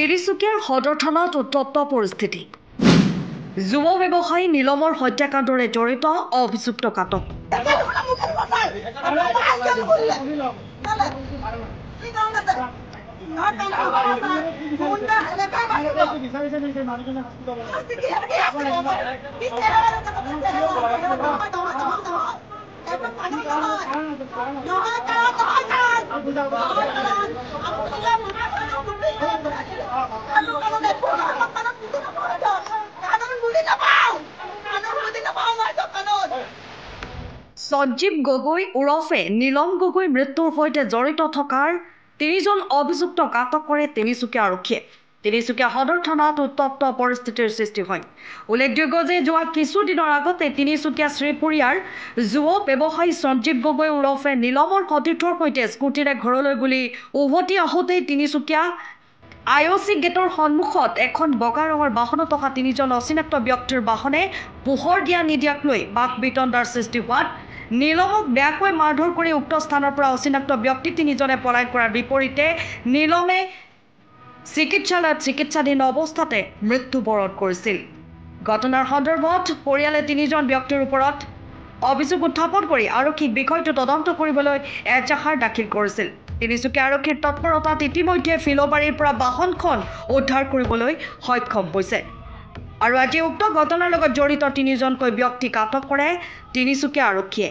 তিনিচুকীয়াৰ সদৰ থানাত উত্তপ্ত পৰিস্থিতি। যুৱ ব্যৱসায়ী নীলমৰ হত্যাকাণ্ডৰে জড়িত অভিযুক্ত আটক। সঞ্জীৱ গগৈ ওৰফে নীলম গগৈ মৃত্যুৰ সৈতে জড়িত থকাৰ ৩জন অভিযুক্তক আটক কৰে তিনিচুকীয়া আৰক্ষীয়ে। তিনিচুকীয়া সদৰ থানাত উত্তপ্ত পৰিস্থিতিৰ সৃষ্টি হয়। উল্লেখযোগ্য যে যোৱা কিছুদিনৰ আগতে তিনিচুকীয়া শ্ৰীপুৰীয়াৰ যুৱ ব্যৱসায়ী সঞ্জীৱ গগৈ ওৰফে নীলমৰ সতীৰ্থৰ সৈতে স্কুটিৰে ঘৰলৈ বুলি উভতি আহোঁতেই তিনিচুকীয়া IOC গেটৰ সন্মুখত এখন বগা ৰঙৰ বাহনত থকা 3জন অচিনাক্ত ব্যক্তিৰ বাহনে পোহৰ দিয়া নিদিয়াক লৈ বাক বিতণ্ডাৰ সৃষ্টি হোৱাত নীলমক বেয়াকৈ মাৰধৰ কৰি উক্ত স্থানৰ পৰা অচিনাক্ত ব্যক্তি 3জনে পলায়ন কৰাৰ বিপৰীতে নীলমে চিকিৎসালয়ত চিকিৎসাধীন অৱস্থাতে মৃত্যুবৰণ কৰিছিল। ঘটনাৰ সন্দৰ্ভত পৰিয়ালে 3জন ব্যক্তিৰ ওপৰত অভিযোগ উত্থাপন কৰি আৰক্ষীক বিষয়টো তদন্ত কৰিবলৈ এজাহাৰ দাখিল কৰিছিল। তিনিচুকীয়া আৰক্ষীৰ তৎপৰতাত ইতিমধ্যে ফিলবাৰীৰ পৰা বাহনখন উদ্ধাৰ কৰিবলৈ সক্ষম হৈছে আৰু আজি উক্ত ঘটনাৰ লগত জড়িত 3জনকৈ ব্যক্তিক আটক কৰে তিনিচুকীয়া আৰক্ষীয়ে।